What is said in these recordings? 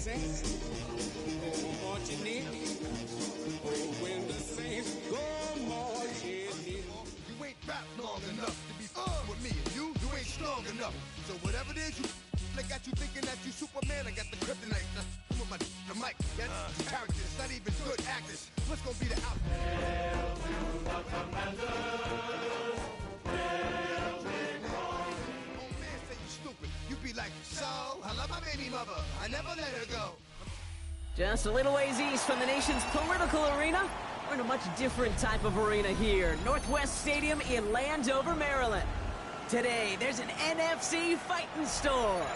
Saints go marching in. Oh, when the Saints go marching in. You ain't rap long enough to be with me, and you ain't strong enough. So whatever it is I got you thinking that you Superman, I got the kryptonite. Come on, the mic, that's characters, it's not even good actors. What's gonna be the outcome? Hail to the Commanders! Hail Big Ron! Oh man, say you stupid. You be like, so, I love my baby mother. I never let her go. Just a little ways east from the nation's political arena, we're in a much different type of arena here. Northwest Stadium in Landover, Maryland. Today, there's an NFC fighting storm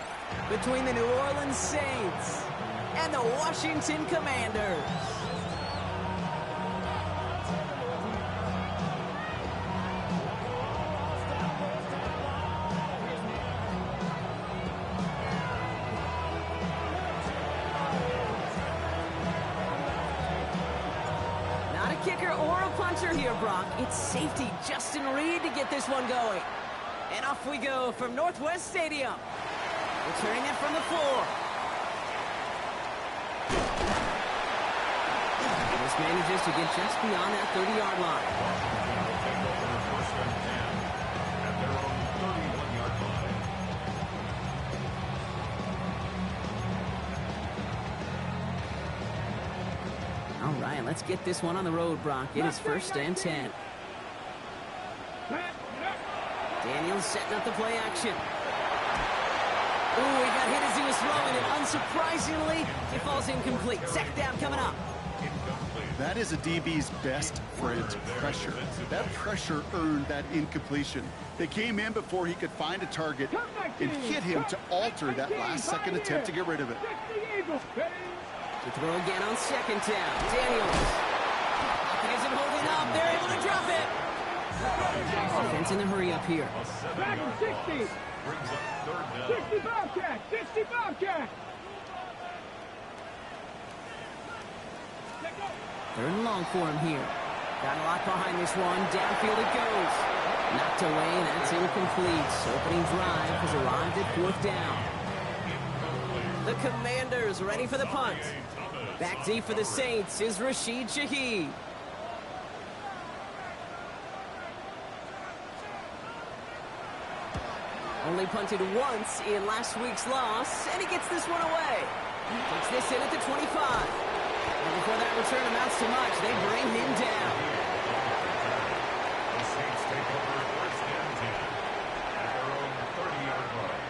between the New Orleans Saints and the Washington Commanders. Not a kicker or a punter here, Brock. It's safety Justin Reed to get this one going. And off we go from Northwest Stadium. Returning it from the floor. This manages to get just beyond that 30-yard line. All right, let's get this one on the road, Brock. It is 1st and 10. Daniels setting up the play action. Ooh, he got hit as he was throwing it. Unsurprisingly, he falls incomplete. Second down coming up. That is a DB's best friend, pressure. That pressure earned that incompletion. They came in before he could find a target and hit him to alter that last-second attempt to get rid of it. To throw again on 2nd down. Daniels. He isn't holding up. They're able to drop it. Offense in a hurry up here. Back in 60. 60 Bobcat. 60 Bobcat. 3rd and long for him here. Got a lot behind this one. Downfield it goes. Knocked away. That's incomplete. Opening drive has arrived at 4th down. The Commanders ready for the punt. Back deep for the Saints is Rashid Shaheed. Only punted once in last week's loss, and he gets this one away. Takes this in at the 25. And before that return amounts to much, they bring him down. The Saints take over 1st and 10 at their own 30-yard line.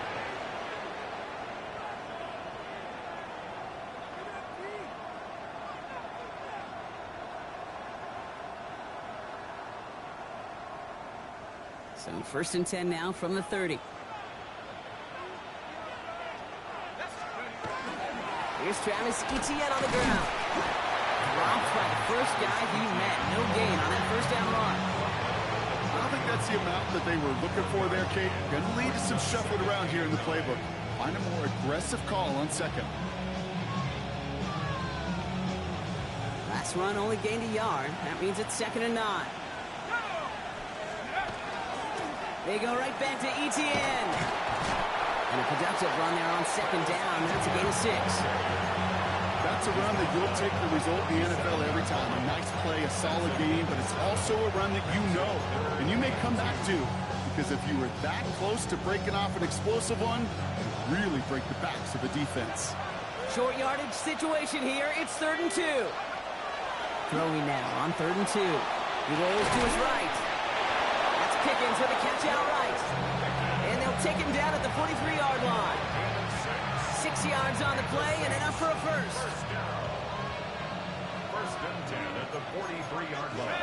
So 1st and 10 now from the 30. Here's Travis Etienne on the ground. Dropped by the first guy he met. No gain on that 1st down run. I don't think that's the amount that they were looking for there, Kate. Going to lead to some shuffling around here in the playbook. Find a more aggressive call on 2nd. Last run only gained a yard. That means it's 2nd and 9. They go right back to Etienne. And a productive run there on 2nd down. That's a gain of 6. That's a run that you'll take the result in the NFL every time. A nice play, a solid game, but it's also a run that you know, and you may come back to, because if you were that close to breaking off an explosive one, you really break the backs of the defense. Short yardage situation here. It's 3rd and 2. Throwing now on 3rd and 2. He rolls to his right. That's Pickens with a catch outright. And they'll take him down at the 43-yard line. 6 yards on the play and enough for a first. 1st and 10 at the 43-yard line.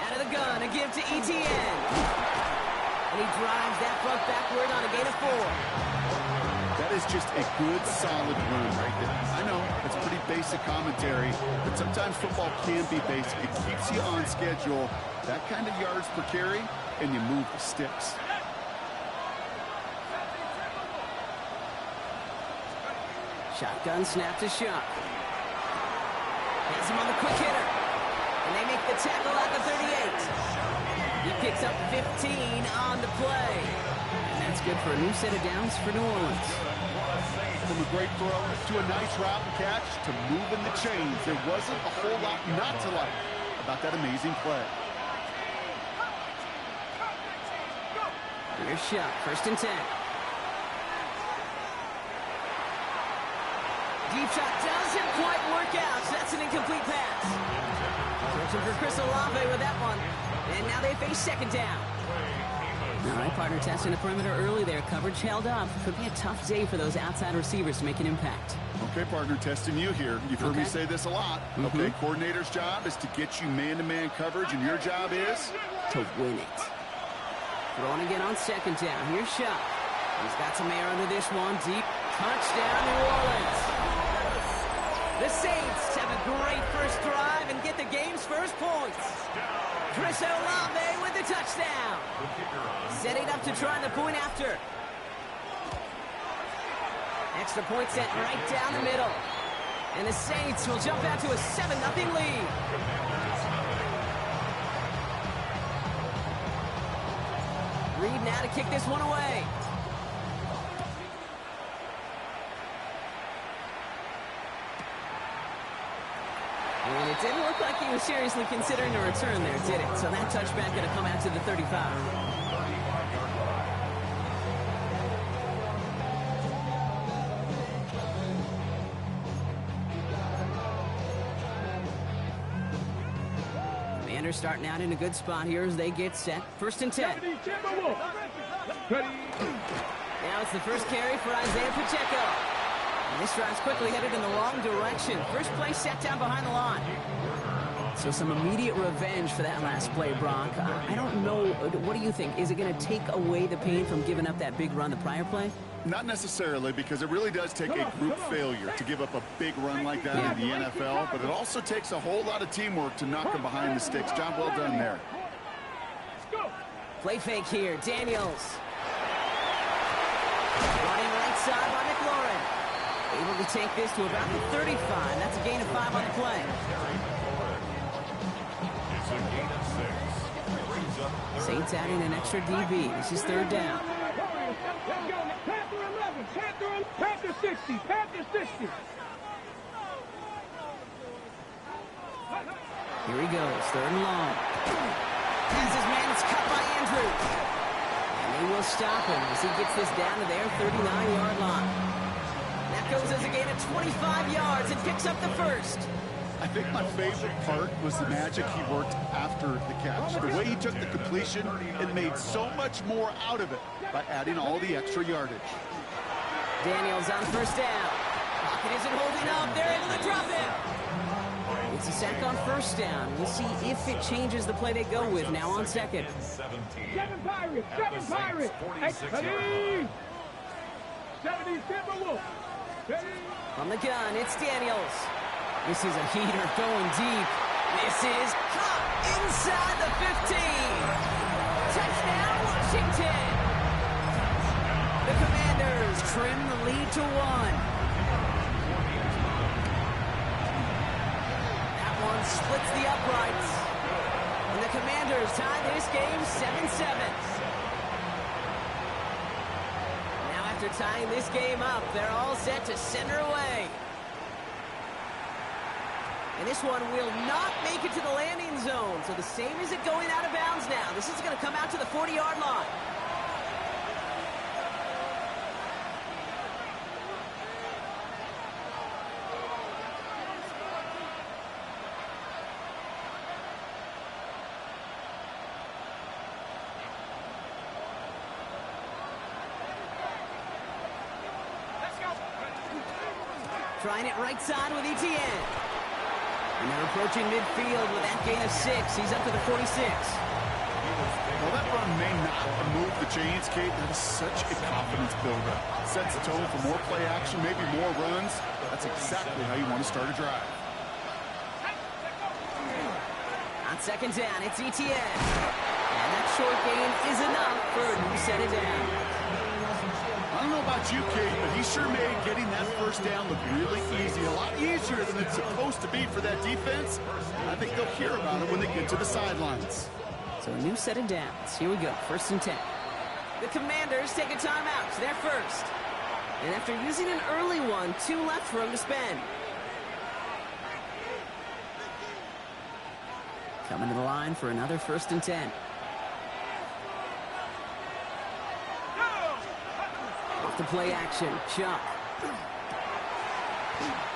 Out of the gun, a give to Etienne. And he drives that front backward on a gain of 4. That is just a good, solid run right there. I know, it's pretty basic commentary, but sometimes football can be basic. It keeps you on schedule, that kind of yards per carry, and you move the sticks. Shotgun snap to Shuck. Has him on the quick hitter. And they make the tackle at the 38. He picks up 15 on the play. And that's good for a new set of downs for New Orleans. From a great throw to a nice route and catch to moving the chains. There wasn't a whole lot not to like about that amazing play. Here's shot, 1st and 10. Deep shot doesn't quite work out, so that's an incomplete pass. Searching for Chris Olave with that one. And now they face 2nd down. All right, partner testing the perimeter early there. Coverage held up. Could be a tough day for those outside receivers to make an impact. Okay, partner, testing you here. You've heard me say this a lot. Okay, coordinator's job is to get you man-to-man coverage, and your job is? To win it. Throwing again on 2nd down. Here's Shot. He's got some air under this one. Deep touchdown, New Orleans. The Saints have a great first drive and get the game's first points. Chris Olave with the touchdown. Setting up to try the point after. Extra point set right down the middle. And the Saints will jump out to a 7-0 lead. Reed now to kick this one away. And it didn't look like he was seriously considering a return there, did it? So that touchback going to come out to the 35. Commanders starting out in a good spot here as they get set. 1st and 10. Now it's the first carry for Isaiah Pacheco. And this drive's quickly headed in the wrong direction. First play set down behind the line. So some immediate revenge for that last play, Brock. I don't know. What do you think? Is it going to take away the pain from giving up that big run the prior play? Not necessarily, because it really does take a group failure to give up a big run like that in the NFL, but it also takes a whole lot of teamwork to knock them behind the sticks. Job well done there. Play fake here. Daniels. Running right side by McLaurin. Able to take this to about the 35. That's a gain of 5 on the play. It's a gain of 6. Saints adding an extra DB. This is 3rd down. Panther 11, Panther 60, Panther 60. Here he goes, 3rd and long. As his man is cut by Andrews. And they will stop him as he gets this down to their 39-yard line. That goes as a gain of 25 yards and picks up the first. I think my favorite part was the magic he worked after the catch. The way he took the completion, it made so much more out of it by adding all the extra yardage. Daniels on 1st down. Pocket isn't holding up. They're able to drop him. It's a sack on 1st down. We'll see if it changes the play they go with now on 2nd. 7 Pirates, 7 Pirates. 70 Timberwolves. From the gun, it's Daniels. This is a heater going deep. This is caught inside the 15. Touchdown, Washington. The Commanders trim the lead to 1. That one splits the uprights. And the Commanders tie this game 7-7. Now after tying this game up, they're all set to center away. And this one will not make it to the landing zone. So the same as it going out of bounds now. This is going to come out to the 40-yard line. Trying it right side with Etienne. And they're approaching midfield with that gain of 6. He's up to the 46. Well, that run may not move the chains, Kate. That is such a confidence builder. Sets the tone for more play action, maybe more runs. That's exactly how you want to start a drive. On 2nd down, it's Etienne. And that short gain is enough for a new set it down. I don't know about you, Kate, but he sure made getting that 1st down look really easy. A lot easier than it's supposed to be for that defense. I think they'll hear about it when they get to the sidelines. So a new set of downs. Here we go, 1st and 10. The Commanders take a timeout. They're first. And after using an early one, 2 left for him to spend. Coming to the line for another 1st and 10. Off the play action, Chuck.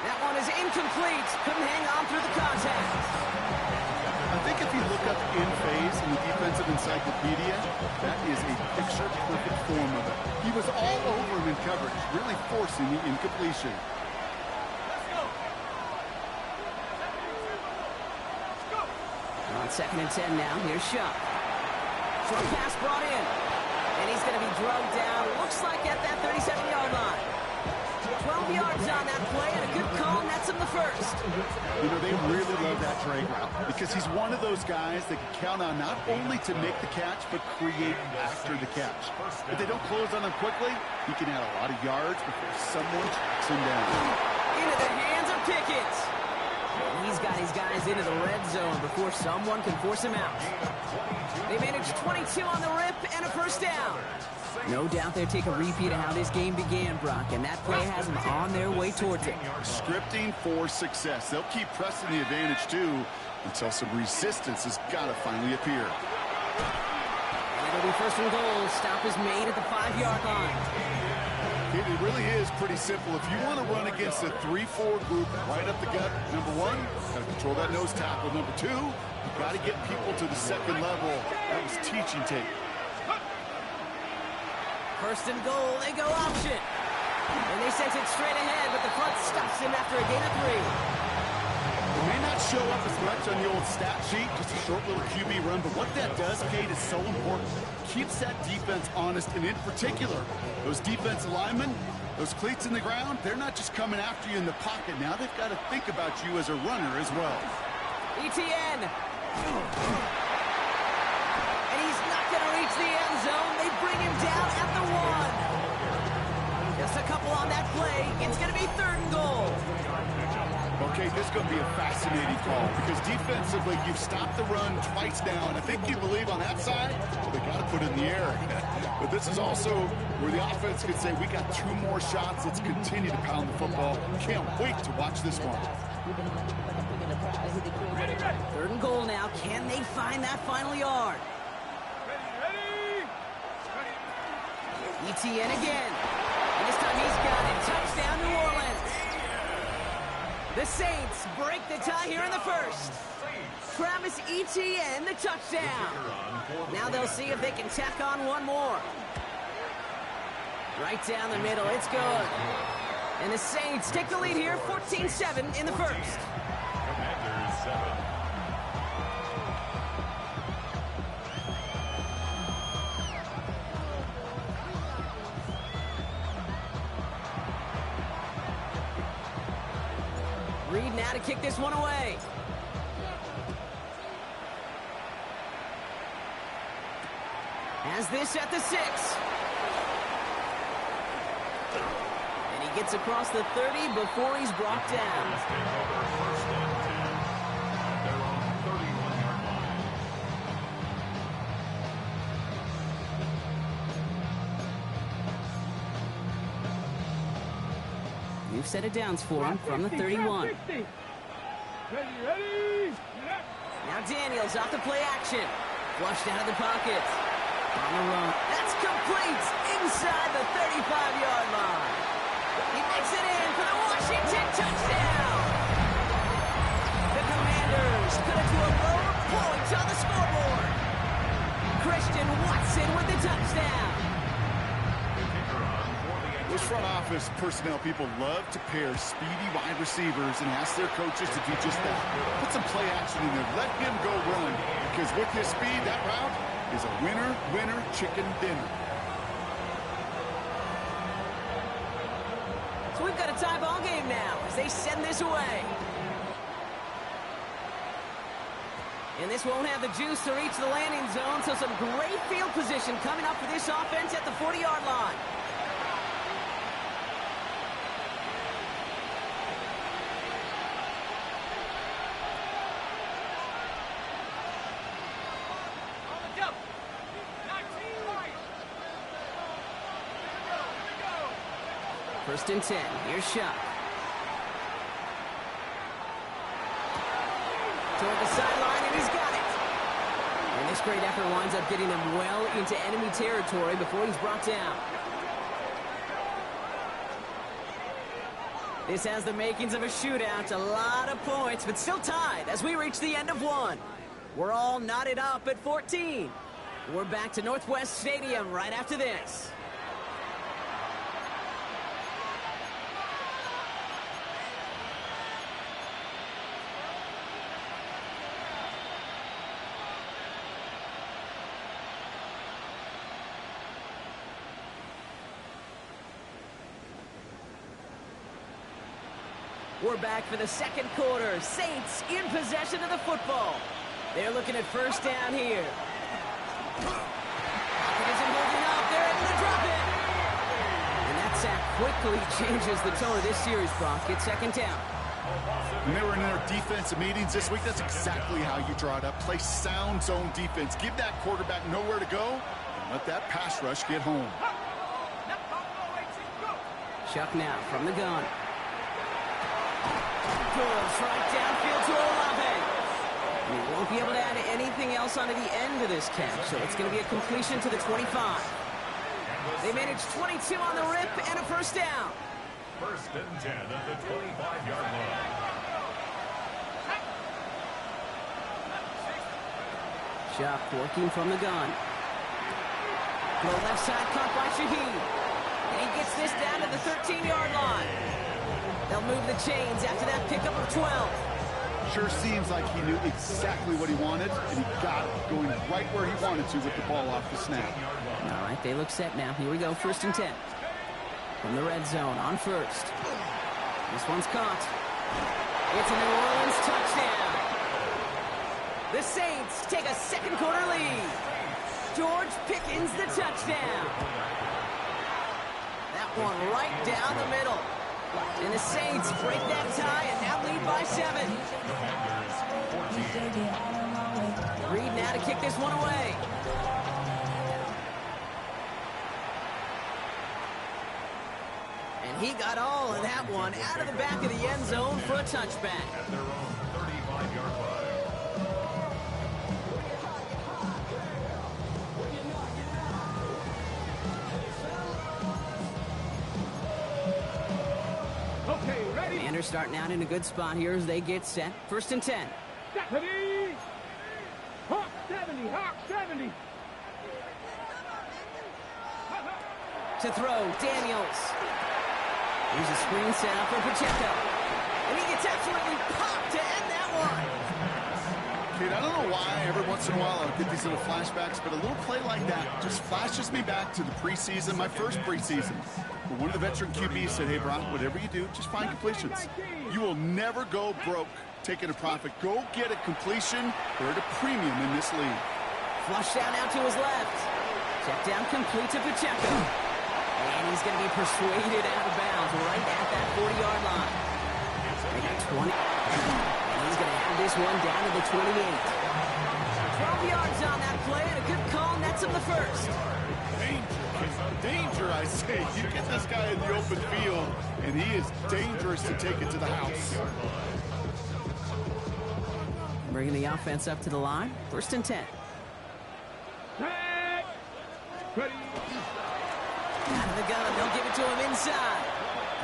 That one is incomplete. Couldn't hang on through the contact. I think if you look up in phase in the defensive encyclopedia, that is a picture-perfect form of it. He was all over him in coverage, really forcing the incompletion. On 2nd and 10 now, here's Shuck. Short pass brought in. And he's going to be drugged down, looks like at that 37-yard line. 12 yards on that play, and a good call nets him the 1st. You know, they really love that drag route because he's one of those guys that can count on not only to make the catch, but create after the catch. If they don't close on him quickly, he can add a lot of yards before someone tracks him down. Into the hands of Pickett. And he's got his guys into the red zone before someone can force him out. They managed 22 on the rip and a 1st down. No doubt they'll take a repeat of how this game began, Brock, and that play has them on their way towards it. Scripting for success. They'll keep pressing the advantage, too, until some resistance has got to finally appear. And it'll be 1st and goal. Stop is made at the 5-yard line. It really is pretty simple. If you want to run against a 3-4 group right up the gut, number 1, got to control that nose tackle. Number 2, you got to get people to the 2nd level. That was teaching tape. 1st and goal, they go option. And they sent it straight ahead, but the front stops him after a gain of 3. It may not show up as much on the old stat sheet, just a short little QB run, but what that does, Kate, is so important. Keeps that defense honest, and in particular, those defensive linemen, those cleats in the ground, they're not just coming after you in the pocket. Now they've got to think about you as a runner as well. ETN. And he's not going to reach the end zone. They bring him down at the 1. Just a couple on that play. It's going to be 3rd and goal. Okay, this is going to be a fascinating call because defensively, you've stopped the run twice now, and I think you believe on that side, well, they got to put it in the air. But this is also where the offense could say, we got 2 more shots. Let's continue to pound the football. Can't wait to watch this one. 3rd and goal now. Can they find that final yard? ETN again. And this time he's got it. Touchdown, New Orleans. The Saints break the tie here in the 1st. Travis Etienne, the touchdown. Now they'll see if they can tack on 1 more. Right down the middle, it's good. And the Saints take the lead here, 14-7 in the 1st. Commanders 7. Reed now to kick this one away. Has this at the 6. And he gets across the 30 before he's brought down. First and 10 at their own 31-yard line. New set of downs for him from the 31. Ready? Now Daniels off the play action. Flushed out of the pocket. On the run. That's complete inside the 35-yard line. He makes it in for the Washington touchdown. The Commanders put it to a lower point on the scoreboard. Christian Watson with the touchdown. Those front office personnel people love to pair speedy wide receivers and ask their coaches to do just that. Put some play action in there. Let him go run. Because with his speed, that route is a winner, winner, chicken dinner. So we've got a tie ball game now as they send this away. And this won't have the juice to reach the landing zone, so some great field position coming up for this offense at the 40-yard line. First and 10. Here's Shuck. Toward the sideline, and he's got it. And this great effort winds up getting him well into enemy territory before he's brought down. This has the makings of a shootout. A lot of points, but still tied as we reach the end of one. We're all knotted up at 14. We're back to Northwest Stadium right after this. We're back for the second quarter. Saints in possession of the football. They're looking at first down here. Pocket isn't holding up. They're able to drop it. And that sack quickly changes the tone of this series, Brock. It's second down. When they were in their defensive meetings this week, that's exactly how you draw it up. Play sound zone defense. Give that quarterback nowhere to go, and let that pass rush get home. Shuck now from the gun. Goes right downfield to Olave. And he won't be able to add anything else onto the end of this catch, so it's going to be a completion to the 25. They managed 22 on the rip and a first down. First and 10 at the 25-yard line. Shuck working from the gun. Low left side caught by Shaheed. And he gets this down to the 13-yard line. They'll move the chains after that pickup of 12. Sure seems like he knew exactly what he wanted, and he got it going right where he wanted to with the ball off the snap. All right, they look set now. Here we go, first and 10. From the red zone on first. This one's caught. It's a New Orleans touchdown. The Saints take a second quarter lead. George Pickens the touchdown. That one right down the middle. And the Saints break that tie and now lead by 7. Reed now to kick this one away. And he got all of that one out of the back of the end zone for a touchback. At their own 35-yard line. Okay, ready? Commanders starting out in a good spot here as they get set. First and 10. Ready? Hawk 70, Hawk 70. To throw, Daniels. Here's a screen set up for Pacheco. And he gets absolutely popped to end that one. Kate, I don't know why every once in a while I'll get these little flashbacks, but a little play like that just flashes me back to the preseason, my first preseason. But one of the veteran QBs said, hey, Brock, whatever you do, just find completions. You will never go broke taking a profit. Go get a completion. They're at a premium in this league. Flush down out to his left. Check down complete to Pacheco. And he's going to be persuaded out of bounds right at that 40-yard line. They got 20. And he's going to have this one down to the 28. 12 yards on that play and a good call nets him the first. Danger, I say. You get this guy in the open field, and he is dangerous to take it to the house. Bringing the offense up to the line. First and 10. Ready? Out of the gun, they'll give it to him inside.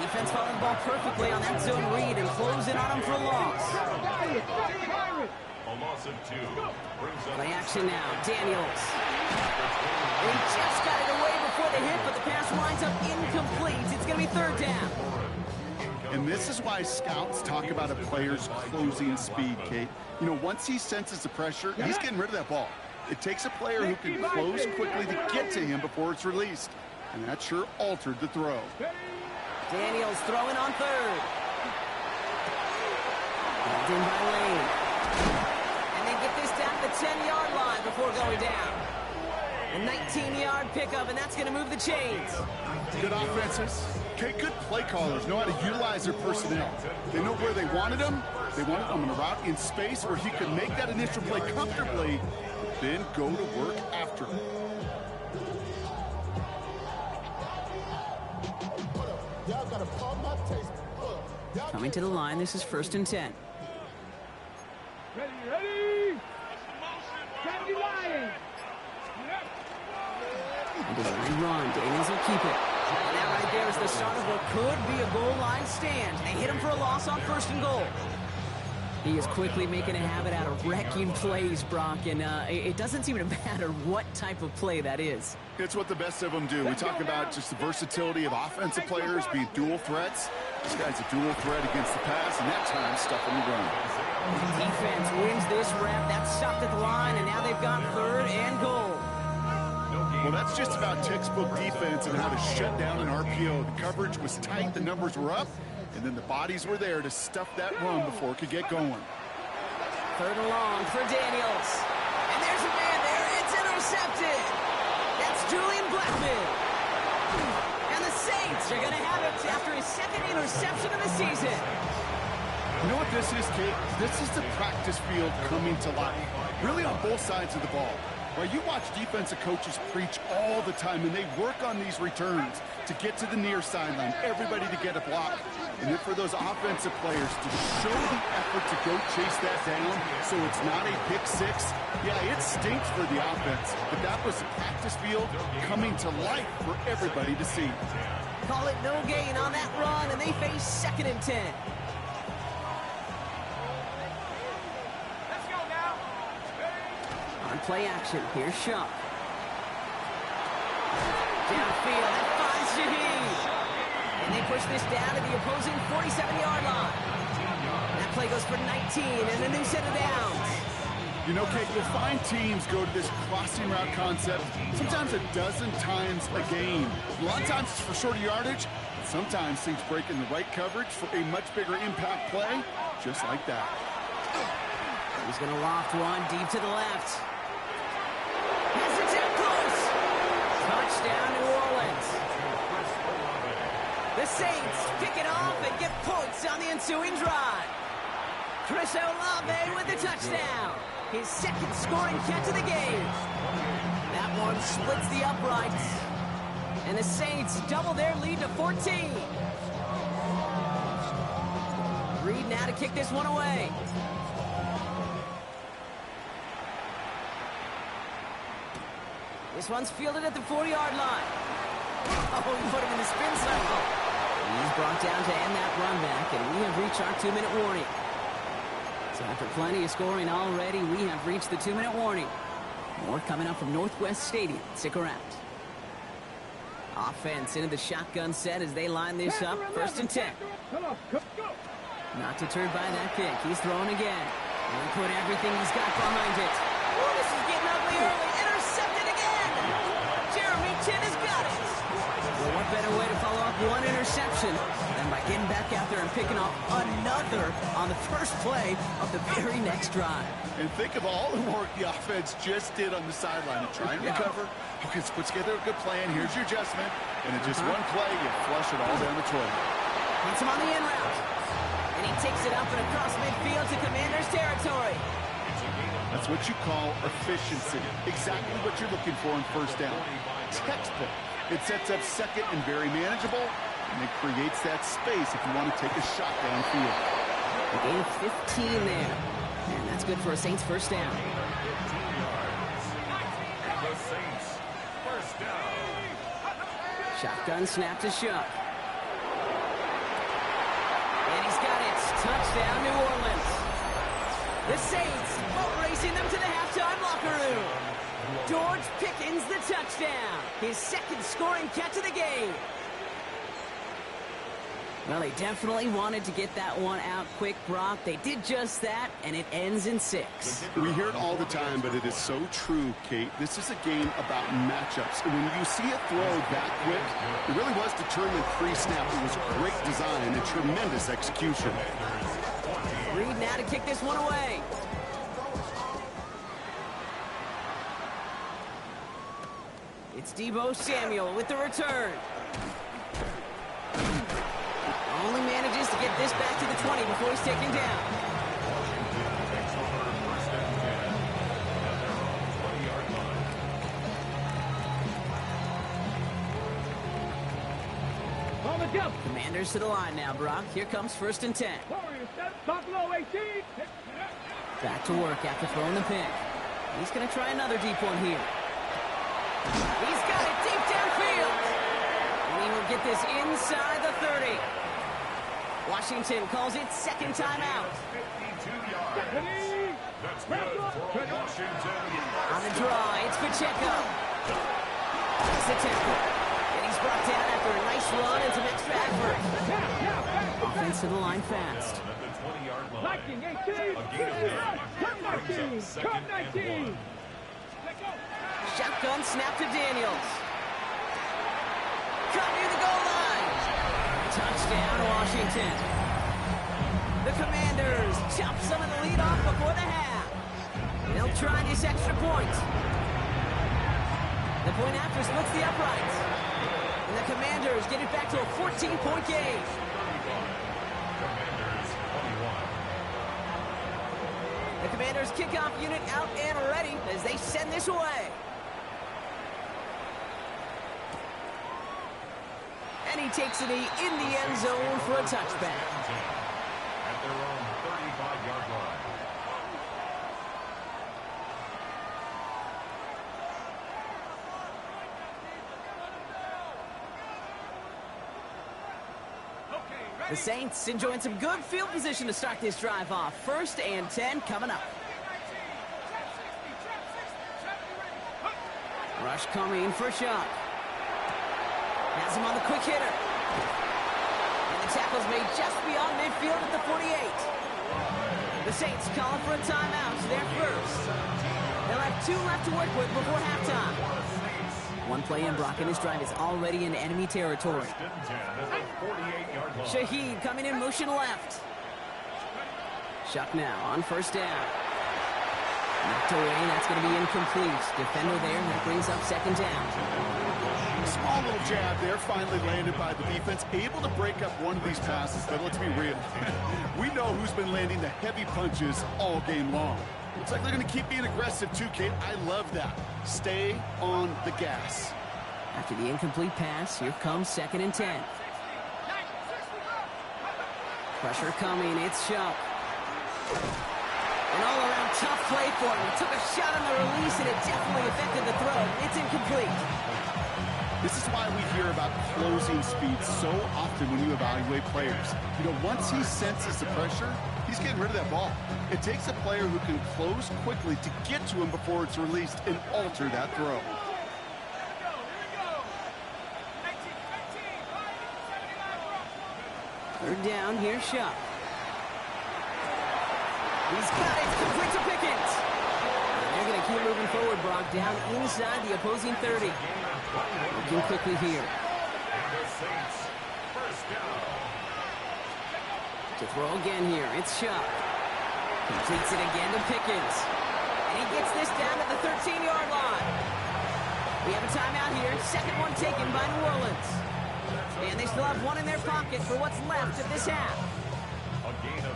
Defense following the ball perfectly on that zone read and closing on him for a loss. A loss of 2. Brings up Play action now, Daniels. He just got it away before the hit, but the pass winds up incomplete. It's going to be third down. And this is why scouts talk about a player's closing speed, Kate. You know, once he senses the pressure, he's getting rid of that ball. It takes a player who can close quickly to get to him before it's released. And that sure altered the throw. Daniels throwing on third. Held in by Lane. And they get this down to the 10-yard line before going down. A 19-yard pickup, and that's going to move the chains. Good offenses. Okay, good play callers know how to utilize their personnel. They know where they wanted him. They wanted him in a route in space where he could make that initial play comfortably, then go to work after. Y'all got Coming to the line, this is 1st and 10. Ready, ready. 70 Lions. And design run. Daniels will keep it. And that right there is the start of what could be a goal line stand. They hit him for a loss on 1st and goal. He is quickly making a habit out of wrecking plays, Brock, and it doesn't seem to matter what type of play that is. It's what the best of them do. We talk about just the versatility of offensive players being dual threats. This guy's a dual threat against the pass, and that time stuffing the run. The defense wins this rep. That's stopped at the line, and now they've got 3rd and goal. Well, that's just about textbook defense and how to shut down an RPO. The coverage was tight, the numbers were up, and then the bodies were there to stuff that run before it could get going. 3rd and long for Daniels. And there's a man there. It's intercepted. That's Julian Blackman. And the Saints are going to have it after his 2nd interception of the season. You know what this is, Kate? This is the practice field coming to life. Really on both sides of the ball. Right, you watch defensive coaches preach all the time, and they work on these returns to get to the near sideline, everybody to get a block. And then for those offensive players to show the effort to go chase that down so it's not a pick six. Yeah, it stinks for the offense, but that was the practice field coming to life for everybody to see. Call it no gain on that run, and they face 2nd and 10. On play action, here's Shuck. Downfield, that finds Shaheed. And they push this down to the opposing 47-yard line. That play goes for 19 and a new set of downs. You know, Kate, you'll find teams go to this crossing route concept sometimes a dozen times a game. A lot of times it's for shorter yardage, but sometimes things break in the right coverage for a much bigger impact play, just like that. He's going to loft one deep to the left. Has it down close. Touchdown, New Orleans. The Saints pick it off and get points on the ensuing drive. Chris Olave with the touchdown. His 2nd scoring catch of the game. That one splits the uprights. And the Saints double their lead to 14. Reed now to kick this one away. This one's fielded at the 40-yard line. Oh, he put him in the spin cycle. He's brought down to end that run back, and we have reached our 2-minute warning. So after plenty of scoring already, we have reached the 2-minute warning. More coming up from Northwest Stadium. Stick around. Offense into the shotgun set as they line this up. 1st and 10. Not deterred by that kick. He's throwing again. And put everything he's got behind it. Oh, this is getting ugly early. Intercepted again. Jeremy Chin has got it. Well, what better way to follow up one interception than by getting back out there and picking off another on the first play of the very next drive. And think of all the work the offense just did on the sideline to try and recover. Okay, let's put together a good plan. Here's your adjustment. And in just one play, you flush it all down the toilet. Hits him on the in route. And he takes it up and across midfield to Commanders territory. That's what you call efficiency. Exactly what you're looking for in 1st down. Textbook. It sets up 2nd and very manageable, and it creates that space if you want to take a shot downfield. A gain of 15 there. And that's good for a Saints 1st down. The Saints, 1st down. Shotgun snap to Shuck. And he's got it. Touchdown, New Orleans. The Saints boat racing them to the halftime locker room. George Pickens the touchdown. His 2nd scoring catch of the game. Well, they definitely wanted to get that one out quick, Brock. They did just that, and it ends in 6. We hear it all the time, but it is so true, Kate. This is a game about matchups. And when you see it throw that quick, it really was determined pre-snap. It was great design and tremendous execution. Reed now to kick this one away. It's Deebo Samuel with the return. Only manages to get this back to the 20 before he's taken down. On the Let's go. Commanders to the line now, Brock. Here comes 1st and 10. Warriors, step, Buffalo 18. Back to work after throwing the pick. He's going to try another deep one here. He's got it deep downfield. And he will get this inside the 30. Washington calls it second timeout. 52 yards. That's good for Washington. On the draw, it's Pacheco. It's the tackle. And he's brought down after a nice run and some extra effort. Offense to the line fast. At the 20-yard line. Viking 18. Come 19. Come 19. Shotgun snap to Daniels. Cut near the goal line. Touchdown, Washington. The Commanders chop some of the lead off before the half. They'll try this extra point. The point after splits the uprights. And the Commanders get it back to a 14-point game. Commanders 21. The Commanders kickoff unit out and ready as they send this away. And he takes it in the end zone for a touchback. At their own 35-yard line. The Saints enjoying some good field position to start this drive off. 1st and 10 coming up. Rush coming for Shock. Has him on the quick hitter. And the tackle's made just beyond midfield at the 48. The Saints calling for a timeout. They're first. They'll have 2 left to work with before halftime. One play in, Brock, and his drive is already in enemy territory. Shaheed coming in motion left. Shock now on 1st down. Knocked away, that's going to be incomplete. Defender there, that brings up 2nd down. Small little jab there, finally landed by the defense. Able to break up one of these passes, but let's be real. We know who's been landing the heavy punches all game long. Looks like they're going to keep being aggressive too, Kate. I love that. Stay on the gas. After the incomplete pass, here comes 2nd and 10. Pressure coming, it's Shock. An all-around tough play for him. He took a shot on the release, and it definitely affected the throw. It's incomplete. This is why we hear about closing speed so often when you evaluate players. You know, once he senses the pressure, he's getting rid of that ball. It takes a player who can close quickly to get to him before it's released and alter that throw. 3rd down, here's Shock. He's got it, it's complete to Pickens. And they're going to keep moving forward, Brock, down inside the opposing 30. Looking quickly here. To throw again here, it's Shock. Completes it again to Pickens. And he gets this down to the 13-yard line. We have a timeout here, 2nd one taken by New Orleans. And they still have 1 in their pocket for what's left of this half.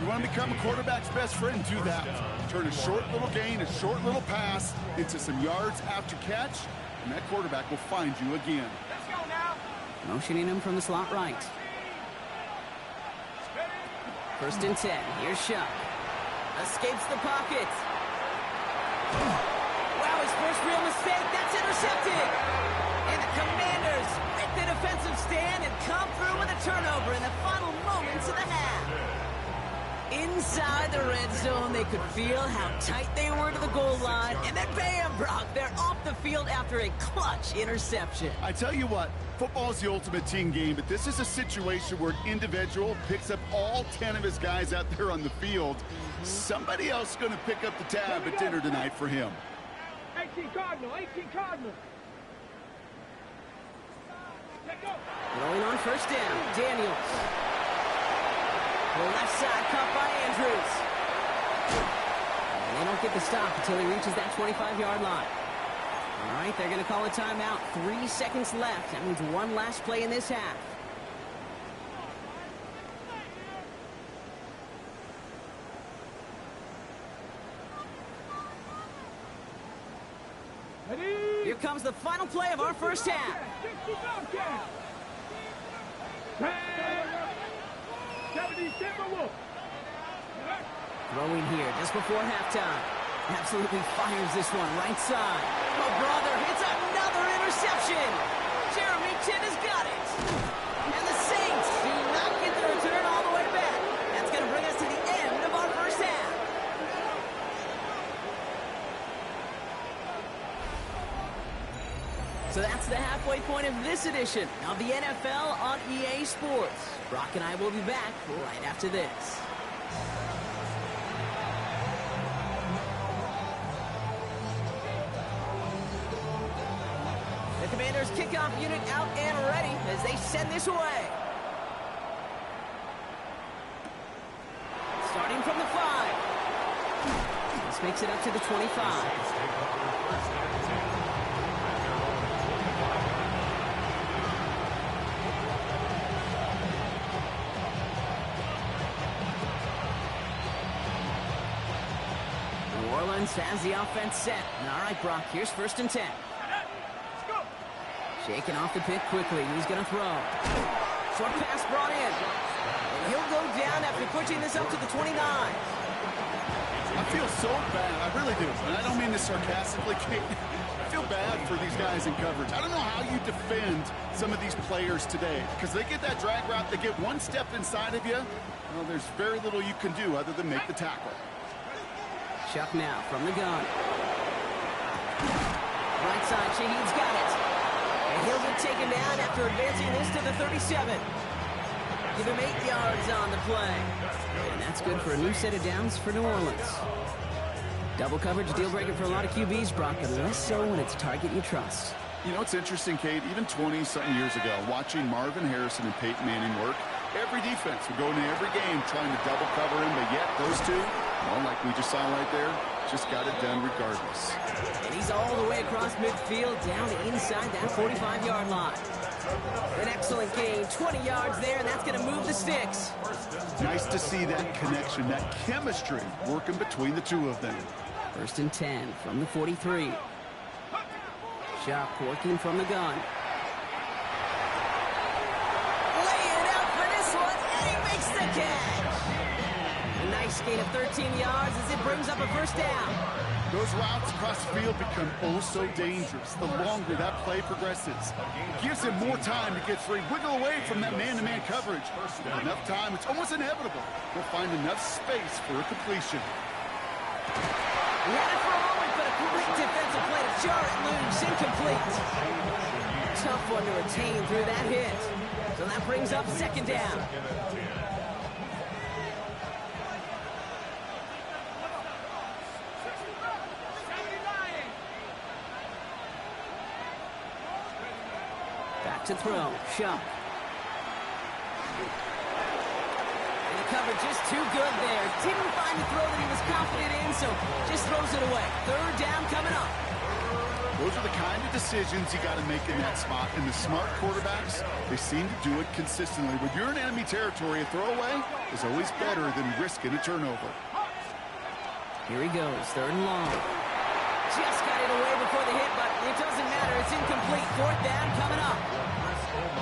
You want to become a quarterback's best friend, do that. Turn a short little gain, a short little pass into some yards after catch, and that quarterback will find you again. Motioning him from the slot right. 1st and 10. Here's Shock. Escapes the pocket. Wow, his first real mistake. That's intercepted. And the Commanders break the defensive stand and come through with a turnover in the final moments of the half. Inside the red zone, they could feel how tight they were to the goal line. And then bam, Brock, they're off the field after a clutch interception. I tell you what, football is the ultimate team game, but this is a situation where an individual picks up all 10 of his guys out there on the field. Somebody else is going to pick up the tab at dinner tonight for him. 18 Cardinal, 18 Cardinal. Rolling on 1st down, Daniels. The left side caught by Andrews. And they don't get the stop until he reaches that 25-yard line. All right, they're going to call a timeout. 3 seconds left. That means one last play in this half. Here comes the final play of our first half. Throwing here just before halftime. Absolutely fires this one right side. Oh, brother, hits another interception. Jeremy Chinn has got it. And the Saints do not get the return all the way back. That's going to bring us to the end of our first half. So that's the halfway point of this edition of the NFL on EA Sports. Brock and I will be back right after this. The Commanders' kickoff unit out and ready as they send this away. Starting from the 5. This makes it up to the 25. Has the offense set. All right, Brock, here's 1st and 10. Shaking off the pick quickly. He's going to throw. Short pass brought in. And he'll go down after pushing this up to the 29. I feel so bad. I really do. And I don't mean this sarcastically, Kate. I feel bad for these guys in coverage. I don't know how you defend some of these players today because they get that drag route. They get one step inside of you. Well, there's very little you can do other than make the tackle. Chuck now from the gun. Right side, Shaheed's got it. And he'll get taken down after advancing this to the 37. Give him 8 yards on the play. And that's good for a new set of downs for New Orleans. Double coverage, deal breaker for a lot of QBs, Brock, but less so when it's a target you trust. You know, it's interesting, Kate, even 20-something years ago, watching Marvin Harrison and Peyton Manning work, every defense would go into every game trying to double cover him, but yet those two, well, like we just saw right there, just got it done regardless. And he's all the way across midfield, down inside that 45-yard line. An excellent gain, 20 yards there, and that's going to move the sticks. Nice to see that connection, that chemistry working between the two of them. 1st and 10 from the 43. Shock working from the gun. Lay it out for this one, and he makes the catch. A nice gain of 13 yards as it brings up a 1st down. Those routes across the field become oh so dangerous the longer that play progresses. It gives him more time to get free, wiggle away from that man-to-man coverage. With enough time, it's almost inevitable. He'll find enough space for a completion. He had it for a moment, but a quick defensive play to jar it loose, incomplete. Tough one to retain through that hit. So that brings up 2nd down. Back to throw. Shuck. And the coverage just too good there. Didn't find the throw that he was confident in, so just throws it away. 3rd down coming up. Those are the kind of decisions you got to make in that spot. And the smart quarterbacks, they seem to do it consistently. When you're in enemy territory, a throwaway is always better than risking a turnover. Here he goes, 3rd and long. Just got it away before the hit, but it doesn't matter. It's incomplete. 4th down coming up.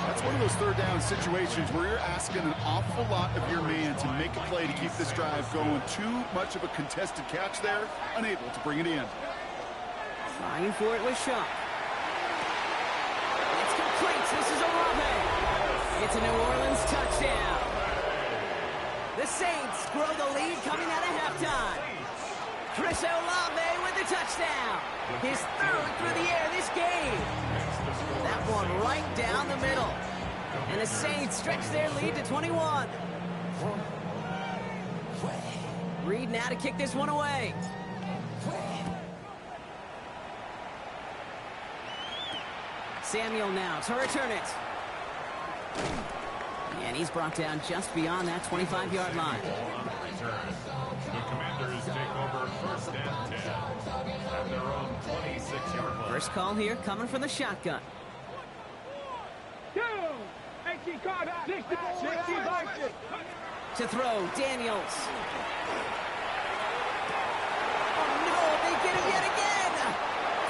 That's one of those 3rd down situations where you're asking an awful lot of your man to make a play to keep this drive going. Too much of a contested catch there, unable to bring it in. Trying for it with Shuck. It's complete. This is Olave. It's a New Orleans touchdown. The Saints grow the lead coming out of halftime. Chris Olave with the touchdown. His 3rd through the air this game. That one right down the middle. And the Saints stretch their lead to 21. Reed now to kick this one away. Samuel now to return it. And he's brought down just beyond that 25-yard line. The Commanders take over 1st and 10 at their own 26-yard line. First call here coming from the shotgun. To throw, Daniels. Oh no, they get him yet again.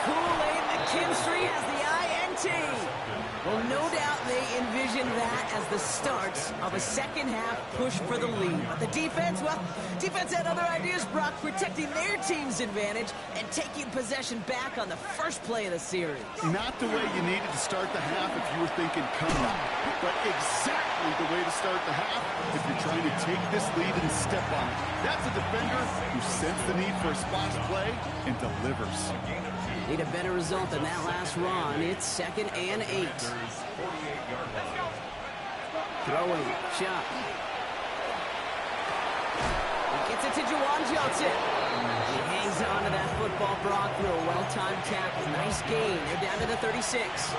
Kool-Aid McKinstry has the INT. Well, no doubt they envision that as the start of a second-half push for the lead. But the defense, well, defense had other ideas, Brock, protecting their team's advantage and taking possession back on the first play of the series. Not the way you needed to start the half if you were thinking comeback, but exactly the way to start the half if you're trying to take this lead and step on it. That's a defender who sensed the need for a splash play and delivers. Need a better result than that last run. It's 2nd and 8. Throwing, shot. He gets it to Juwan Johnson. He hangs on to that football, Brock, through a well-timed tackle. Nice gain. They're down to the 36.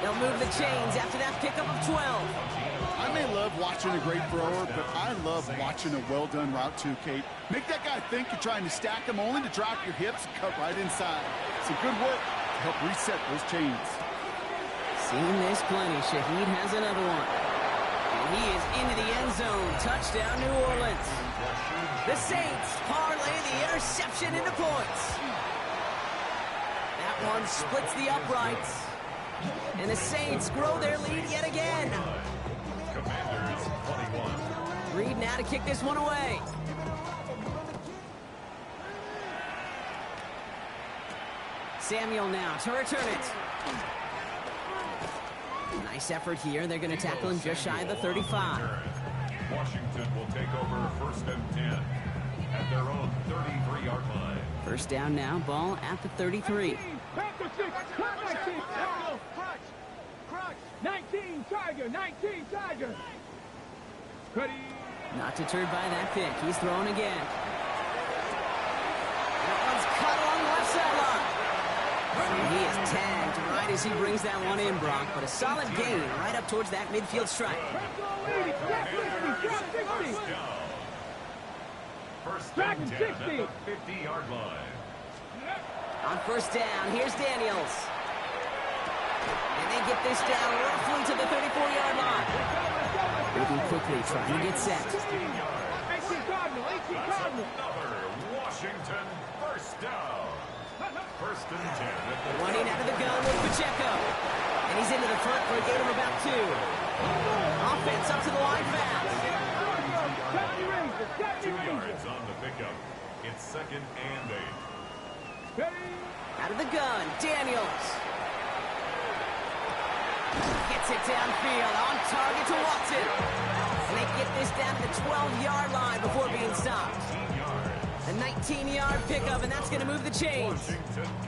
They'll move the chains after that pickup of 12. I may love watching a great thrower, but I love watching a well-done route too, Kate. Make that guy think you're trying to stack him only to drop your hips and cut right inside. Some good work to help reset those chains. Seen this plenty. Shaheed has another one. And he is into the end zone. Touchdown, New Orleans. The Saints parlay the interception into points. That one splits the uprights. And the Saints grow their lead yet again. Commanders 21. Reed now to kick this one away. Samuel now to return it. Nice effort here. They're going to tackle him just shy of the 35. Washington will take over 1st and 10 at their own 33-yard line. First down now, ball at the 33. 19 Tiger. Ready. Not deterred by that pick. He's throwing again. That one's cut along the left sideline. And he is tagged right as he brings that one in, Brock. But a solid gain right up towards that midfield stripe. First and 10 at the 50-yard line. On first down, here's Daniels. And they get this down roughly to the 34-yard line. Moving quickly, trying to get set. 18 yards. That's another Washington first down. First and 10 at the Running out of the gun with Pacheco. And he's into the front for a gain of about 2. Offense up to the line fast. 2 yards on the pickup. It's 2nd and 8. Out of the gun, Daniels. Gets it downfield, on target to Watson. And they get this down to the 12-yard line before being stopped. A 19-yard pickup, and that's going to move the chains.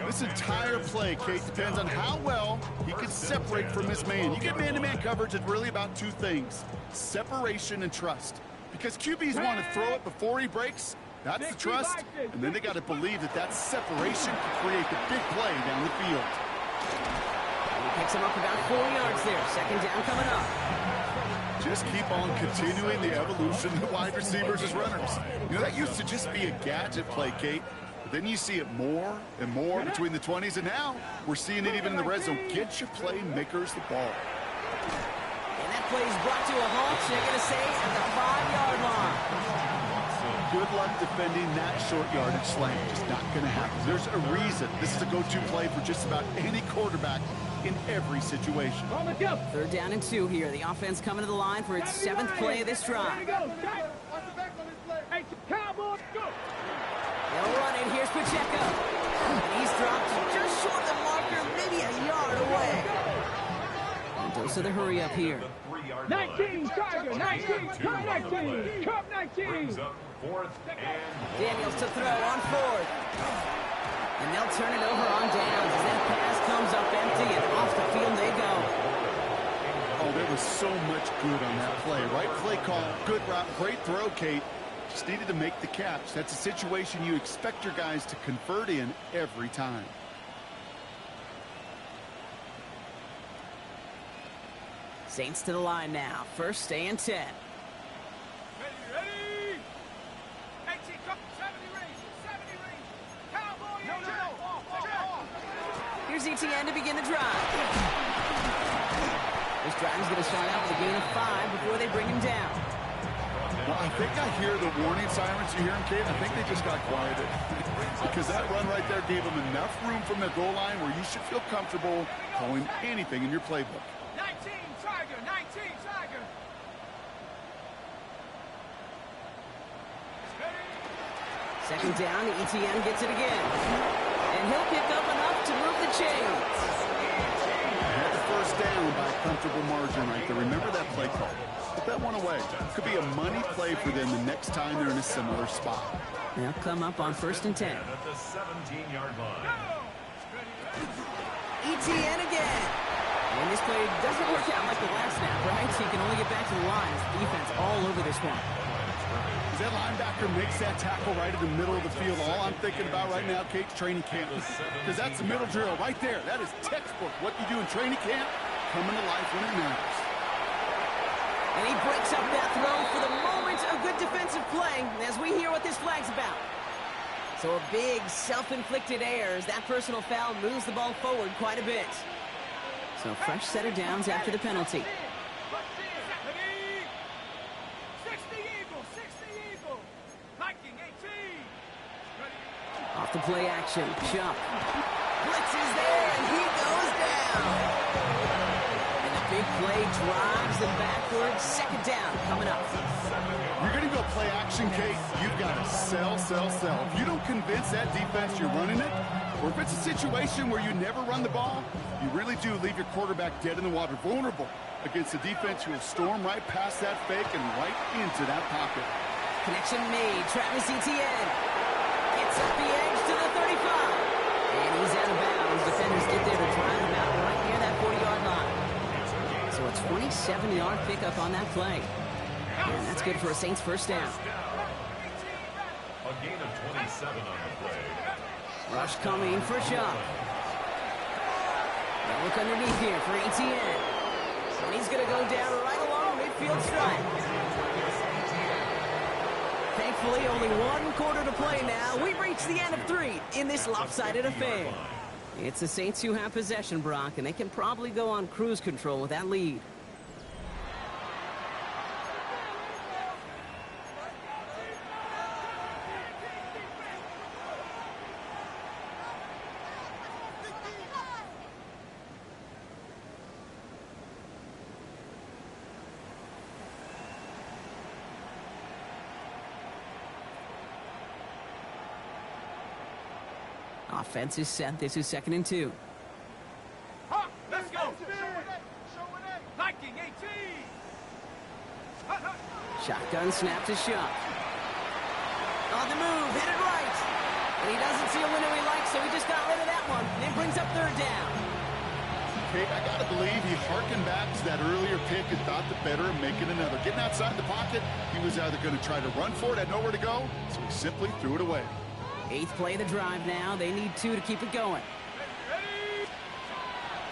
This entire play, Kate, depends on how well he can separate from his man. You get man-to-man coverage, it's really about 2 things: separation and trust. Because QBs want to throw it before he breaks. That's the trust. And then they got to believe that that separation can create the big play down the field. And he picks him up about 4 yards there. 2nd down coming up. Just keep on continuing the evolution of wide receivers as runners. You know, that used to just be a gadget play, Kate. But then you see it more and more between the 20s, and now we're seeing it even in the red zone. Get your playmakers the ball. And that play is brought to a halt. They're going to say at the 5-yard line. Good luck defending that short yardage slant. Just not going to happen. There's a reason this is a go-to play for just about any quarterback in every situation. 3rd down and 2 here. The offense coming to the line for its 7th play of this drive. They'll run it. Here's Pacheco. And he's dropped just short of the marker, maybe a yard away. And those are the hurry up here. 19 Tiger. 19. Cup 19. Daniels to throw on 4th. And they'll turn it over on downs as that pass comes up empty, and off the field they go. Oh, there was so much good on that play. Right play call, good route, great throw, Kate. Just needed to make the catch. That's a situation you expect your guys to convert in every time. Saints to the line now. 1st and 10. Ready. 18, 70 range. Cowboy. Here's ETN to begin the drive. This drive is going to start out with a gain of 5 before they bring him down. Well, I think I hear the warning sirens. You hear them, Kate? I think they just got quieted. Because that run right there gave them enough room from their goal line where you should feel comfortable calling anything in your playbook. 19 Tiger, 19 Tiger. Second down, Etienne gets it again. And he'll pick up enough to move the chains. Had the first down by a comfortable margin right there. Remember that play call. Put that one away. Could be a money play for them the next time they're in a similar spot. They'll come up on 1st and 10. At the 17-yard line. Etienne again. And this play doesn't work out like the last snap, right? So he can only get back to the line. The defense all over this one. As that linebacker makes that tackle right in the middle of the field, all I'm thinking about right now, Kate's training camp. Because that's the middle drill right there. That is textbook. What you do in training camp, coming to life when it matters. And he breaks up that throw for the moment. A good defensive play as we hear what this flag's about. So a big self-inflicted error as that personal foul moves the ball forward quite a bit. So fresh set of downs after the penalty. 60 Eagle. Viking 18. Off the play action. Chubb. Blitz is there, and he goes down. And the big play drives them backwards. Second down coming up. You're going to go play action, Kate. You've got to sell. If you don't convince that defense you're running it, or if it's a situation where you never run the ball, you really do leave your quarterback dead in the water, vulnerable against a defense who will storm right past that fake and right into that pocket. Connection made. Travis Etienne gets up the edge to the 35. And he's out of bounds. Defenders get there to drive him out right near that 40-yard line. So a 27-yard pickup on that play. And that's good for a Saints first down. A gain of 27 on the play. Rush coming for Chubb. They'll look underneath here for Etienne. And he's going to go down right along midfield stripe. Thankfully, only one quarter to play now. We've reached the end of 3 in this lopsided affair. It's the Saints who have possession, Brock, and they can probably go on cruise control with that lead. Offense is set. This is 2nd and 2. Let's go. Viking 18. Shotgun snap to Chubb. On the move, hit it right. And he doesn't see a window he likes, so he just got rid of that one. And it brings up 3rd down. Okay, I got to believe he harkened back to that earlier pick and thought the better of making another. Getting outside the pocket, he was either going to try to run for it, had nowhere to go, so he simply threw it away. 8th play of the drive now. They need 2 to keep it going.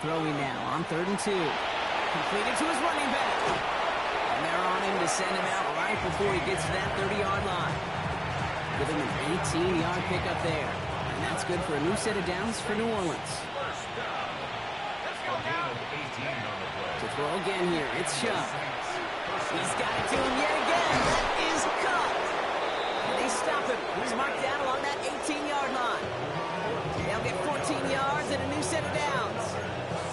Throwing now on 3rd and 2. Completed to his running back. And they're on him to send him out right before he gets to that 30-yard line. Give him an 18-yard pickup there. And that's good for a new set of downs for New Orleans. To throw again here, it's Chubb. He's got it to him yet again. That is caught. And they stop him. He's marked down along that 18-yard line. They'll get 14 yards and a new set of downs.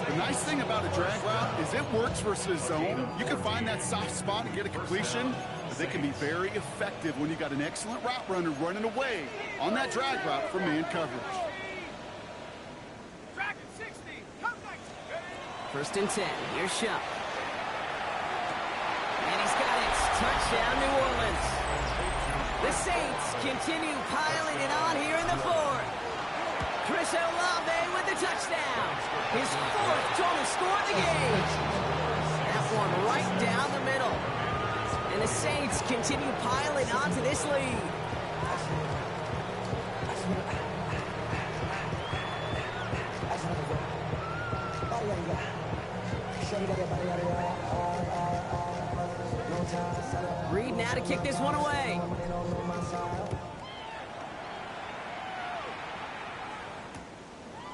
The nice thing about a drag route is it works versus zone. You can find that soft spot and get a completion, but they can be very effective when you got an excellent route runner running away on that drag route from man coverage. Dragon 60. Come back. 1st and 10. Here's Chubb. And he's got it. Touchdown, New Orleans. The Saints continue piling it on here in the 4th. Chris Olave with the touchdown. His 4th total score of the game. That one right down the middle. And the Saints continue piling onto this lead. Reed now to kick this one away.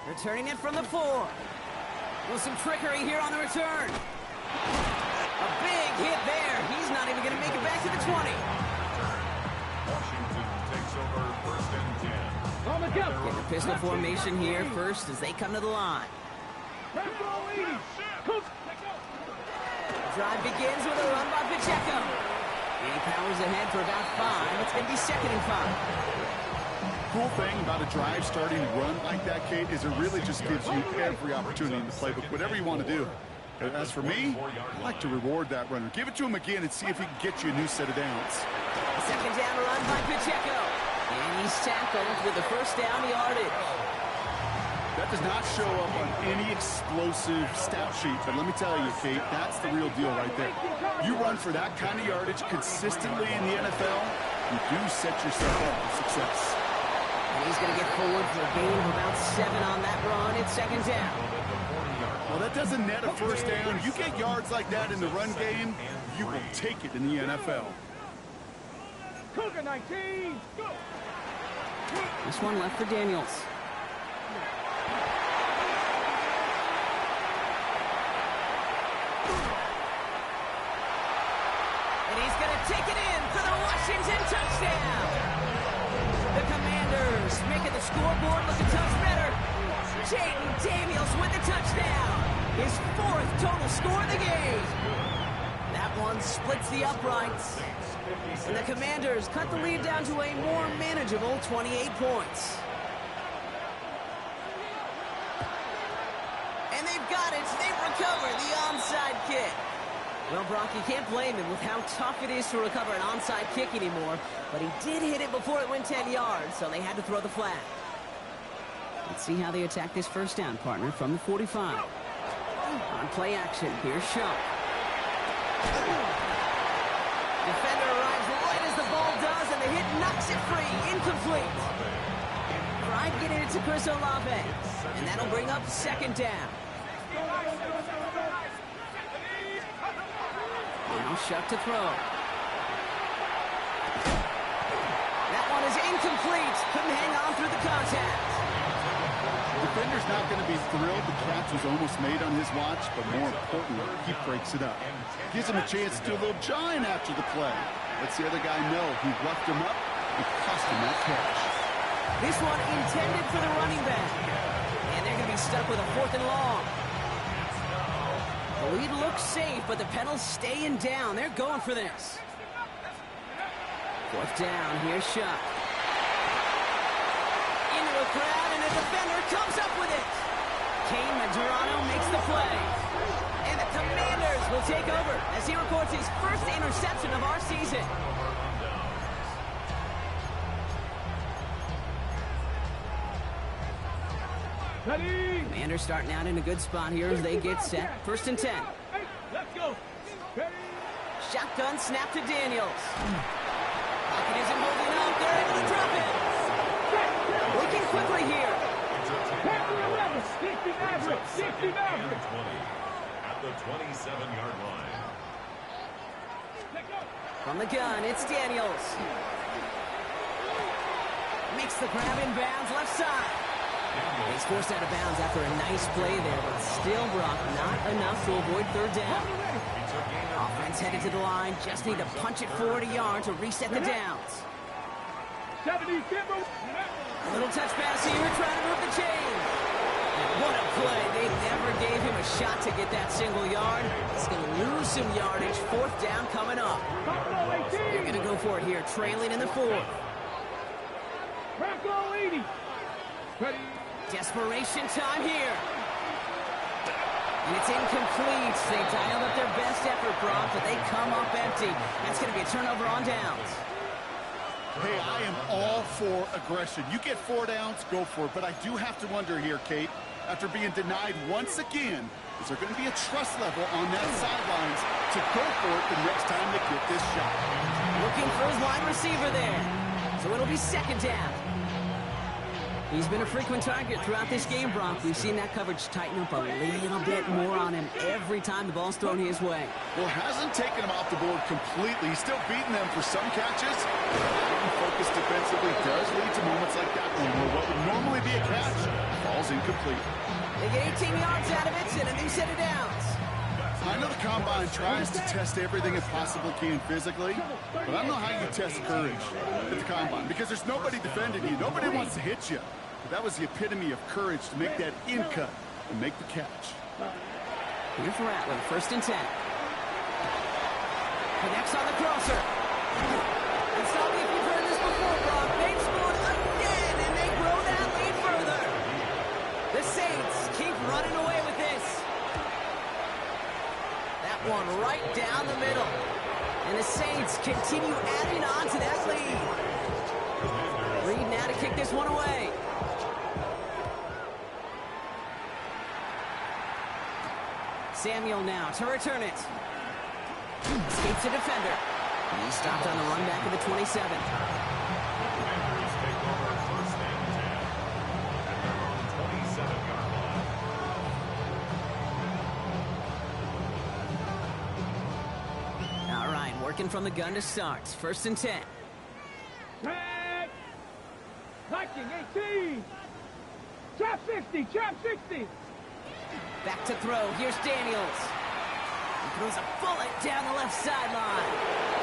Returning it from the 4. With some trickery here on the return. A big hit there. He's not even going to make it back to the 20. Get the pistol formation here first as they come to the line. Drive begins with a run by Pacheco. He powers ahead for about 5. It's going to be 2nd and 5. Cool thing about a drive starting to run like that, Kate, is it really just gives you every opportunity in the playbook, whatever you want to do. As for me, I like to reward that runner. Give it to him again and see if he can get you a new set of downs. 2nd down run by Pacheco. And he's tackled with the 1st down yardage. That does not show up on any explosive stat sheet, but let me tell you, Kate, that's the real deal right there. You run for that kind of yardage consistently in the NFL, you do set yourself up for success. And he's going to get forward for a gain of about 7 on that run. It's 2nd down. Well, that doesn't net a 1st down. You get yards like that in the run game, you will take it in the NFL. Cougar 19, go! This one left for Daniels. And he's going to take it in for the Washington touchdown. The Commanders making the scoreboard look a touch better. Jayden Daniels with the touchdown. His 4th total score of the game. That one splits the uprights. And the Commanders cut the lead down to a more manageable 28 points. And they've got it. They've recovered the onside kick. Well, Brock, you can't blame him with how tough it is to recover an onside kick anymore. But he did hit it before it went 10 yards, so they had to throw the flag. Let's see how they attack this 1st down, partner, from the 45. On play action, here's Shaw. Defender arrives right as the ball does, and the hit knocks it free. Incomplete. Tried getting it to Chris Olave, and that'll bring up 2nd down. Now Shuck to throw. That one is incomplete. Couldn't hang on through the contact. Defender's not going to be thrilled the catch was almost made on his watch, but more importantly, he breaks it up. Gives him a chance to do a little giant after the play. Lets the other guy know he roughed him up and cost him that catch. This one intended for the running back. And they're going to be stuck with a 4th and long. The lead looks safe, but the pedals staying down. They're going for this. 4th down, here's Shuck. Into a crowd, and a defender comes up with it. Kane Medrano makes the play. And the Commanders will take over as he records his 1st interception of our season. Commanders starting out in a good spot here as they get set. 1st and 10. Let's go. Shotgun snap to Daniels. Pocket isn't holding up. They're able to drop it. Looking quickly here. 60 Maverick. 60 Maverick. At the 27-yard line. From the gun, it's Daniels. Makes the grab in bounds left side. He's forced out of bounds after a nice play there, but still, Brock, not enough to avoid 3rd down. Offense headed to the line, just need to punch it forward a yard to reset the downs. 70 Kimber. A little touch pass here, trying to move the chain. What a play. They never gave him a shot to get that single yard. He's going to lose some yardage. 4th down coming up. They're going to go for it here, trailing in the 4th. Franco 80. Ready. Desperation time here. And it's incomplete. They dialed up their best effort, Brock, but they come up empty. That's going to be a turnover on downs. Hey, I am all for aggression. You get 4 downs, go for it. But I do have to wonder here, Kate, after being denied once again, is there going to be a trust level on that sidelines to go for it the next time they get this shot? Looking for his wide receiver there. So it'll be 2nd down. He's been a frequent target throughout this game, Brock. We've seen that coverage tighten up a little bit more on him every time the ball's thrown his way. Well, hasn't taken him off the board completely. He's still beating them for some catches. Being focused defensively does lead to moments like that one where what would normally be a catch falls incomplete. They get 18 yards out of it and a new set of downs. I know the Combine tries to test everything it possibly can physically, but I don't know how you test courage at the Combine because there's nobody defending you. Nobody wants to hit you. but that was the epitome of courage to make that in cut and make the catch. Here's Rattler, 1st and 10. Connects on the crosser. And stop me if you've heard this before, Brock. They've scored again, and they grow that lead further. The Saints keep running away with this. That one right down the middle. And the Saints continue adding on to that lead. Reed now to kick this one away. Samuel now to return it. Escapes the defender. And he's stopped on the run back of the 27. Defenders take over 1st and 10 at their own 27-yard line. All right, working from the gun to start. 1st and 10. Tag. Liking 18. Trap 60. Trap 60. Back to throw. Here's Daniels. He throws a bullet down the left sideline.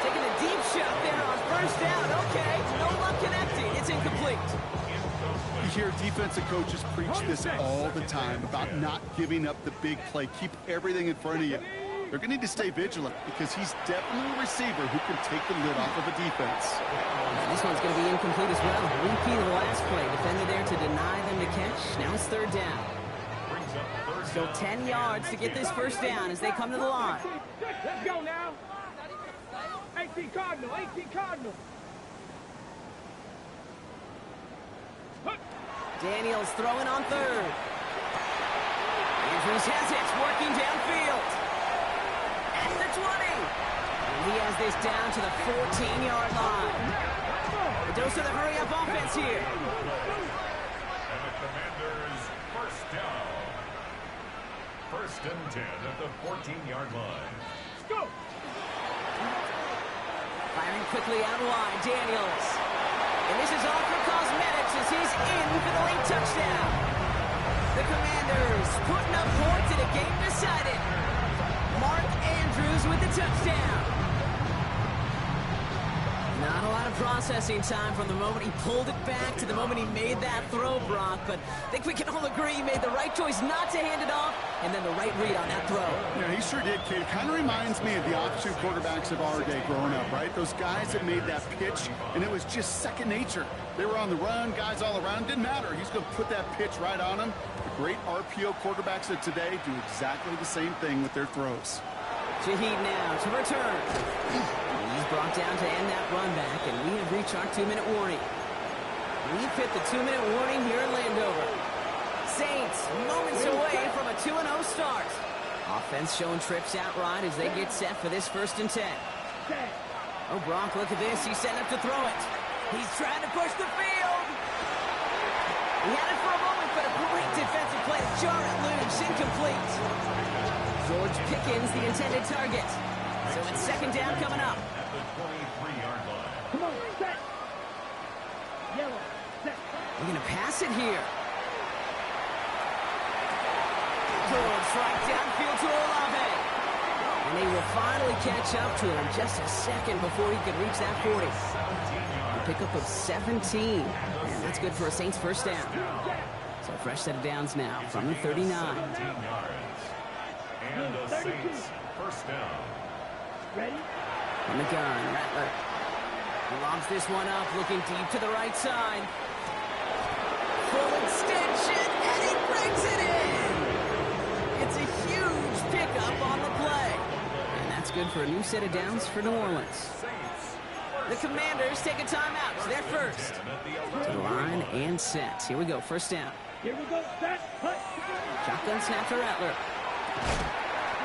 Taking a deep shot there on 1st down. Okay, no luck connecting. It's incomplete. You hear defensive coaches preach this all the time about not giving up the big play. Keep everything in front of you. They're going to need to stay vigilant because he's definitely a receiver who can take the lid off of a defense. And this one's going to be incomplete as well. Repeat of the last play. Defender there to deny them the catch. Now it's 3rd down. Still 10 yards to get this 1st down as they come to the line. Let's go now. 18 Cardinal. 18 Cardinal. Daniels throwing on 3rd. Andrews has it, working downfield. At the 20. And he has this down to the 14-yard line. The dose of the hurry-up offense here. And the Commanders 1st down. 1st and 10 at the 14-yard line. Let's go. Firing quickly out wide, Daniels. And this is all for cosmetics as he's in for the late touchdown. The Commanders putting up points in a game decided. Mark Andrews with the touchdown. Not a lot of processing time from the moment he pulled it back to the moment he made that throw, Brock. But I think we can all agree he made the right choice not to hand it off, and then the right read on that throw. Yeah, he sure did, kid. It kind of reminds me of the offensive quarterbacks of our day growing up, right? Those guys that made that pitch, and it was just second nature. They were on the run, guys all around. Didn't matter. He's going to put that pitch right on him. The great RPO quarterbacks of today do exactly the same thing with their throws. Shaheed now to return. He's brought down to end that run back, and we have reached our 2-minute warning. We've hit the 2-minute warning here in Landover. Saints moments away from a 2-0 start. Offense showing trips outright as they get set for this 1st and 10. Oh, Brock, look at this. He's setting up to throw it. He's trying to push the field. He had it for a moment, but a great defensive play to jar it loose. Incomplete. George Pickens, the intended target. So it's 2nd down coming up. At the 23-yard line. Come on, set. Yellow, set. We're going to pass it here. George right downfield to Olave. And they will finally catch up to him just a second before he could reach that 40. A pickup of 17. And that's good for a Saints 1st down. So a fresh set of downs now from the 39. 17 yards. And the Saints 1st down. Ready? On the gun, Rattler. He lobs this one up, looking deep to the right side. Full extension, and he brings it in! It's a huge pickup on the play. And that's good for a new set of downs for New Orleans. The Commanders take a timeout. They're first. To the line and set. Here we go, 1st down. Here we go, set, hut. Shotgun snap to Rattler.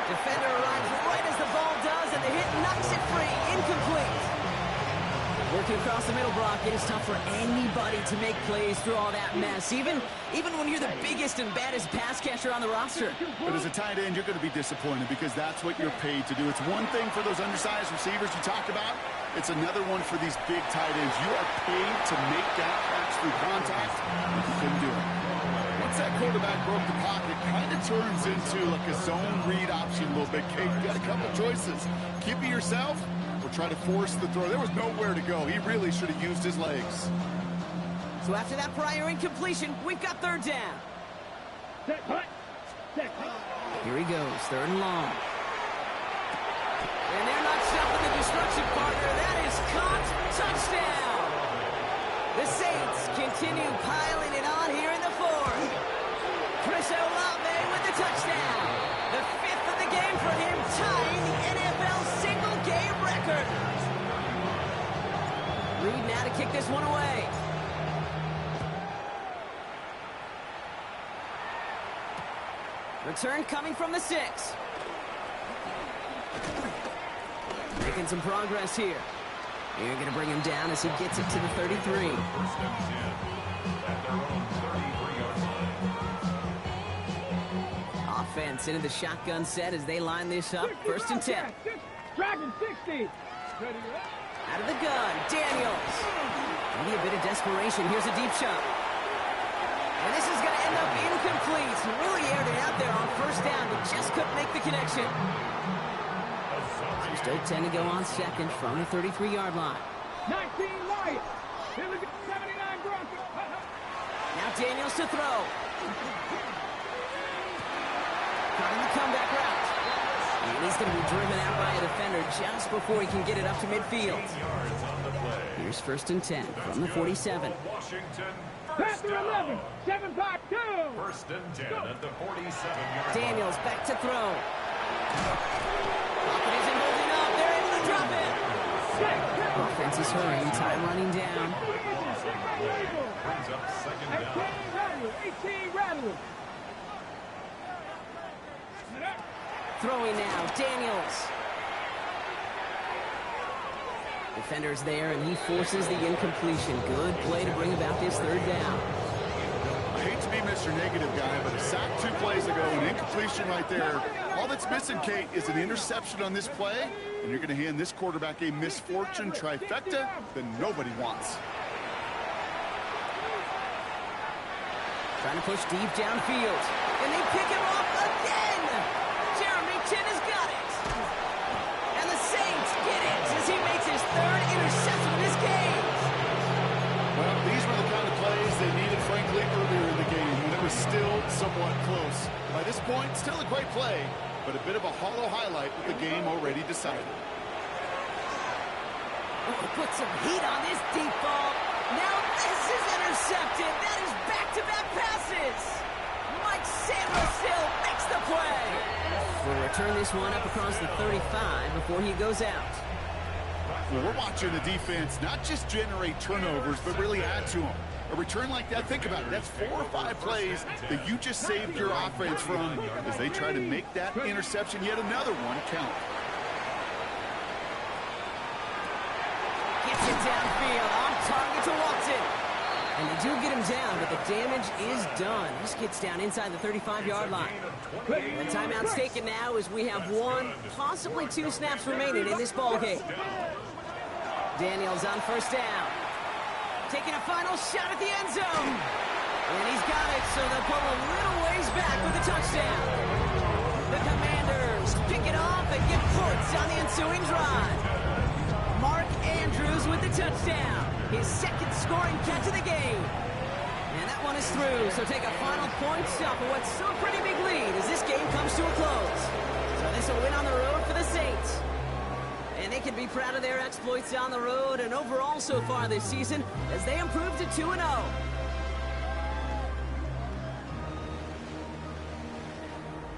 Defender arrives right as the ball does, and the hit knocks it free. Incomplete. Working across the middle, Brock, it is tough for anybody to make plays through all that mess, even when you're the biggest and baddest pass catcher on the roster. But as a tight end, you're going to be disappointed because that's what you're paid to do. It's one thing for those undersized receivers you talk about. It's another one for these big tight ends. You are paid to make that catch through contact, and you couldn't do it. Once that quarterback broke the pocket, it kind of turns into like a zone read option a little bit. Kate, you got a couple choices. Keep it yourself or try to force the throw. There was nowhere to go. He really should have used his legs. So after that prior incompletion, we've got third down. Here he goes, third and long. And they're not stopping the destruction, partner. That is caught. Touchdown. The Saints continue piling it on here in the fourth. Chris Olave with the touchdown. The fifth of the game for him, tying the NFL single-game record. Reed now to kick this one away. Return coming from the 6. Making some progress here. You're going to bring him down as he gets it to the 33. First and 10 at their own 33-yard line. Offense into the shotgun set as they line this up. First and 10. Dragon 60. Out of the gun, Daniels. Maybe a bit of desperation. Here's a deep shot. And this is going to end up incomplete. Really aired it out there on first down, but just couldn't make the connection. So still 10 to go on second from the 33-yard line. 19 Lions. 79 Broncos. Now Daniels to throw. Cutting the comeback route. And he's going to be driven out by a defender just before he can get it up to midfield. Here's first and 10 from the 47. Washington, Panther 11. 7-5-2. First and 10 at the 47-yard Daniels back to throw. Pocket isn't holding up. They're able to drop it. Offense is hurrying. Time running down. Brings up second down. 18 Rattler. Throwing now, Daniels. Defender's there, and he forces the incompletion. Good play to bring about this third down. I hate to be Mr. Negative guy, but a sack 2 plays ago, an incompletion right there. All that's missing, Kate, is an interception on this play, and you're going to hand this quarterback a misfortune trifecta that nobody wants. Trying to push deep downfield, and they pick him off again. Jeremy Chin has got it. And the Saints get it as he makes his third interception of this game. Well, these were the kind of plays they needed, frankly, earlier in the game when it was still somewhat close. By this point, still a great play, but a bit of a hollow highlight with the game already decided. Oh, put some heat on this deep ball. Now this is intercepted. That is back-to-back passes. Mike Samuelson makes the play. We'll return this one up across the 35 before he goes out. Well, we're watching the defense not just generate turnovers, but really add to them. A return like that, think about it, that's 4 or 5 plays that you just saved your offense from as they try to make that interception, yet another one, count. Gets it downfield, on target to Watson. And they do get him down, but the damage is done. This gets down inside the 35-yard line. The timeout's taken now as we have 1, possibly 2 snaps remaining in this ball game. Daniels on first down. Taking a final shot at the end zone. And he's got it, so they'll pull a little ways back with the touchdown. The Commanders pick it off and get points on the ensuing drive. Mark Andrews with the touchdown. His second scoring catch of the game. And that one is through, so take a final point off of what's still a pretty big lead as this game comes to a close. So this will win on the road for the Saints. And they can be proud of their exploits on the road and overall so far this season as they improved to 2-0.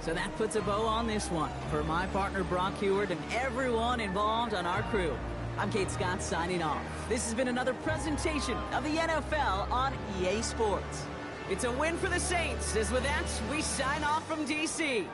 So that puts a bow on this one. For my partner Brock Heward and everyone involved on our crew, I'm Kate Scott signing off. This has been another presentation of the NFL on EA Sports. It's a win for the Saints, as with that, we sign off from D.C.